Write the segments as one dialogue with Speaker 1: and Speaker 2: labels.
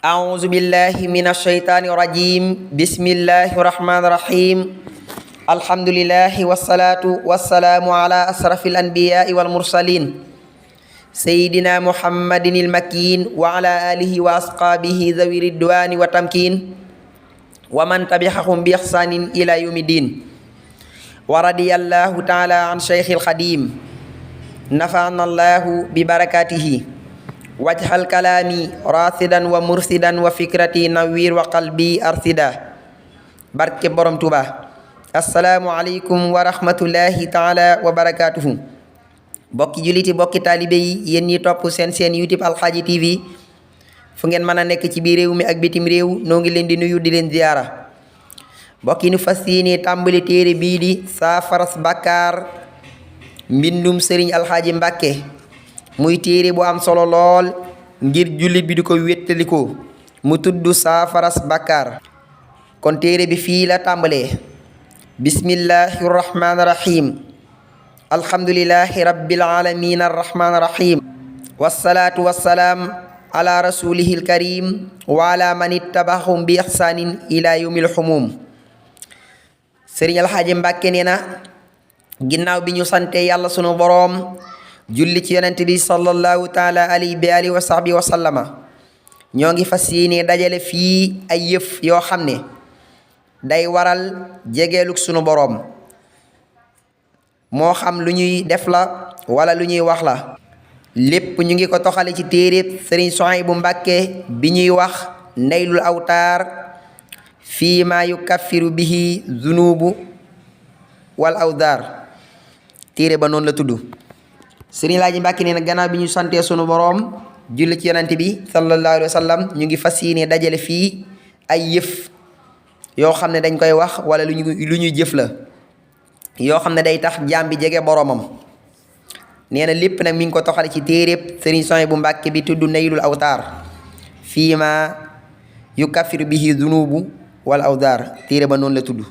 Speaker 1: أعوذ بالله من الشيطان الرجيم بسم الله الرحمن الرحيم الحمد لله والصلاة والسلام على أشرف الأنبياء والمرسلين سيدنا محمد المكين وعلى آله وأصحابه ذوي الرضوان والتمكين ومن تبعهم بإحسان إلى يوم الدين ورضي الله تعالى عن شيخ الخديم نفعنا الله ببركاته wajhal kalaami rasidan wa mursidan wa fikrati nawwir wa qalbi arsida barke borom Tuuba assalaamu aleykum wa rahmatullahi taala wa barakatuhu bokki juliti bokki taalibe yi yéen ñi topp seen YouTube Alxaaji TV fu ngeen mën a nekk ci biir réew mi ak bitim réew noo ngi leen di nuyu di leen ziyaara bokki nu fas yéene tàmbali téere bii di saafaras bàkkaar mbindum sëriñ Alxaaji Mbàkke muy téere bu am solo lool ngir jullit bi di ko wéttalikoo mu tudd saafaras bàkkaar kon téere bi fii la tàmbalee bismillahi rahmaani rahim alhamdulillahi rabbil alamin arrahmaani rahim wassalaatu wassalaam ala rasulihil karim wa ala man ittabahum bi ihsanin ila yawmil humum sëriñ Alxaaji Mbàkke nee na ginnaaw bi ñu sante yàlla sunu boroom julli ci yonent bi sallallahu taala alayhi bi alihi wa sahbi wa sallama ñoo ngi fas yéene dajale fii ay yëf yoo xam ne day waral jegeeluk sunu boroom moo xam lu ñuy def la wala lu ñuy wax la lépp ñu ngi ko toxale ci téere sëriñ Suhaybu Mbàkke bi ñuy wax naylul awtaar fii ma yukaffiru bihi zunubu wal awdaar téere ba noonu la tudd sëriñ Alxaaji Mbàkke nee na gannaaw bi ñu santee sunu boroom julli ci yonent bi sallallahu alayhi wa sallam ñu ngi fas yéene dajale fii ay yëf yoo xam ne dañ koy wax wala lu ñuy jëf la yoo xam ne day tax jaam bi jege boroomam nee na lépp nag mi ngi ko toxale ci téeréb sëriñ Suhaybu Mbàkke bi tudd naylul awtaar fii ma yukaffiru bihi dunubu wal awdaar téere ba noonu la tudd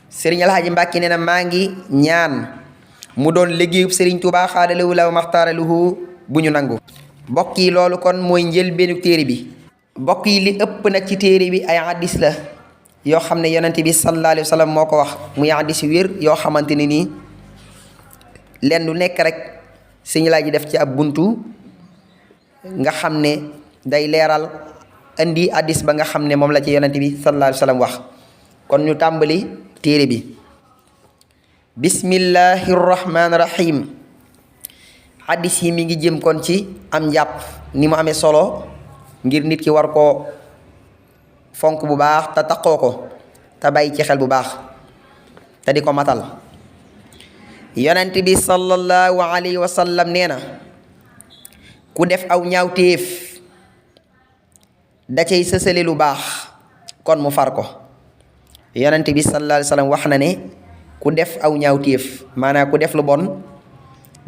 Speaker 1: sëriñ Alxaaji Mbàkke nee na maa ngi ñaan mu doon liggéeyub Sëriñ Tuubaa xaadalawu law maxtaaraluhu bu ñu nangu mbokk yi loolu kon mooy njëlbeenu téere bi mbokk yi li ëpp nag ci téere bi ay hadiis la yoo xam ne yonent bi sallallahu alayhi wa sallam moo ko wax muy hadiis wér yoo xamante ne nii lenn lu nekk rek sëñ laa ji def ci ab buntu nga xam ne day leeral indi hadiis ba nga xam ne moom la ci yonent bi sallallahu alayhi wa sallam wax kon ñu tàmbali téere bi bismillahi rahmaani rahim xaddis yi mi ngi jëm kon ci am njàpp ni mu amee solo ngir nit ki war koo fonk bu baax te taqoo ko te bàyyi ci xel bu baax te di ko matal yonent bi sallallahu alayhi wa sallam nee na ku def aw ñaawteef da cay sësale lu baax kon mu far ko yonent bi sallallahu alayhi wa sallam wax na ne ku def aw ñaawteef maanaam ku def lu bon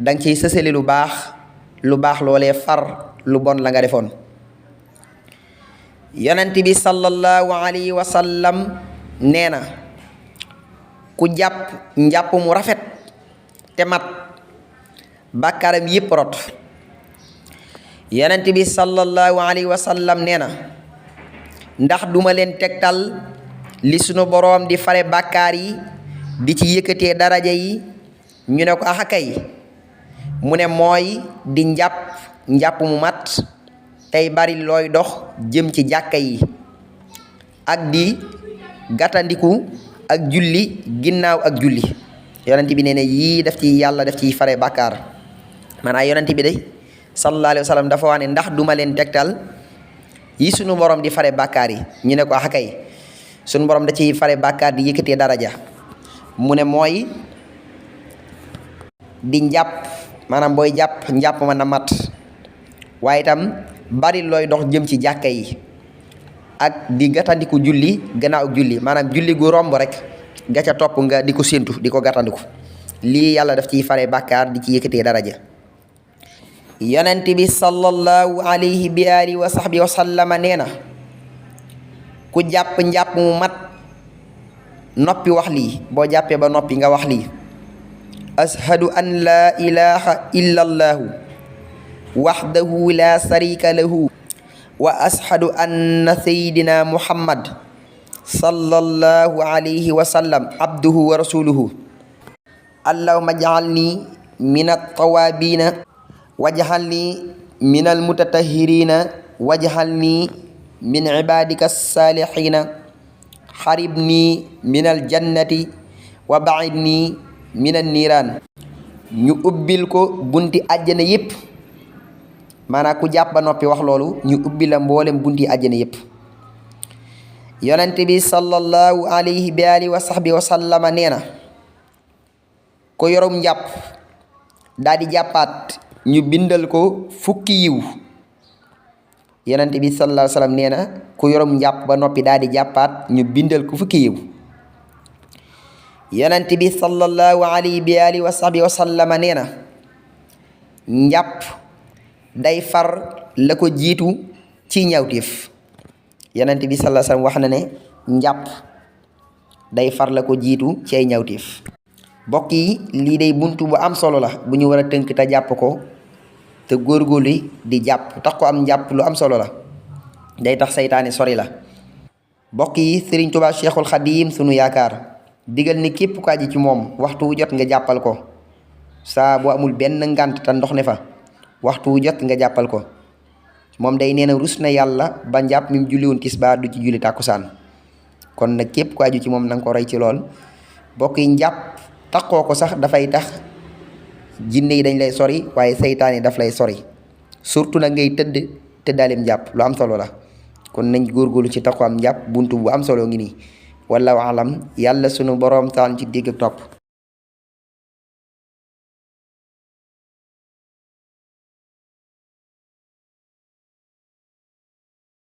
Speaker 1: danga ciy sësali lu baax loolee far lu bon la nga defoon yonent bi sallallahu alayhi wa sallam nee na ku jàpp njàpp mu rafet te mat bàkkaaram yépp rot yonent bi sallallahu alayhi wa sallam nee na ndax duma leen tegtal li sunu boroom di fare bàkkaar yi di ci yëkkatee daraja yi ñu ne ko axakay mu ne mooy di njàpp mu mat tey bari looy dox jëm ci jàkka yi ak di gàttandiku ak julli ginnaaw ak julli yonent bi nee ne yii daf ci yàlla daf ciy fare bàkkaar maanaam yonent bi de sallallahu alayhi wa sallam dafa wax ne ndax duma leen tegtal yi sunu borom di fare bàkkaar yi ñu ne ko axakay sunu borom da ciy fare bàkkaar di yëkkatee daraja mu ne mooy di njàpp maanaam booy jàpp njàpp ma na mat waaye itam bari looy dox jëm ci jàkka yi ak di gàttandiku julli gannaaw ak julli maanaam julli gu romb rek ga ca topp nga di ko séentu di ko gàttandiku lii yàlla daf ciy fare bàkkaar di ci yëkkatee daraja yonent bi sallallahu alayhi bi alihi wa sahbi wa sallama nee na ku jàpp njàpp mu mat noppi wax lii boo jàppee ba noppi nga wax lii ashhadu an laa ilaha illa allahu wahdahu la sharika lahu wa ashhadu anna sayyidina muhammad sallallahu alayhi wa sallam abduhu wa rasuluhu. allahumma ij'alni min at-tawabina waj'alni min al-mutatahhirina waj'alni min ibadika as-salihina xaribni min al-jannati wa ba'idni min an-niiraan. ñu ubbil ko bunti àjjana yépp, maanaam ku jàpp ba noppi wax loolu ñu ubbi la mboolem bunti àjjana yépp. yonent bi sallallahu alayhi bi alihi wa sahbi wa sallama nee na ko yorum njàpp daal di jàppaat ñu bindal ko fukki yiw. yonent bi sallallahu alayhi wa sallam nee na ku yorum njàpp ba noppi daal di jàppaat ñu bindal ko fukki yiw. yonent bi sallallahu alayhi bi alihi wa sahbi wa sallama nee na njàpp day far la ko jiitu ci ñawteef. yonent bi sallallahu alayhi wa sallam wax na ne njàpp day far la ko jiitu ci ay ñawteef. mbokk yi lii day buntu bu am solo la bu ñu war a tënk te jàpp ko te góorgóorlu di jàpp tax ko am njàpp lu am solo la, day tax saytaane sori la. mbokk yi Sëriñ Tuubaa Cheikhul Xadim sunu yaakaar digal ni képp ko aji ci moom waxtu wu jot nga jàppal ko saa boo amul benn ngànt te ndox ne fa waxtu wu jot nga jàppal ko. moom day nee na rus na yàlla ba njàpp mi mu julli woon tisbaar du ci julli tàkkusaan. kon nag képp ko aju ci moom na nga ko roy ci lool. mbokk yi njàpp takkoo ko sax dafay tax jinne yi dañ lay sori waaye seytaan yi daf lay sori, surtout nag ngay tëdd tëddaaleem njàpp lu am solo la. kon nañ góorgóorlu ci takkoo am njàpp buntu bu am solo ngi nii. wallahu alam, yàlla sunu boroom taan ci dégg ak topp.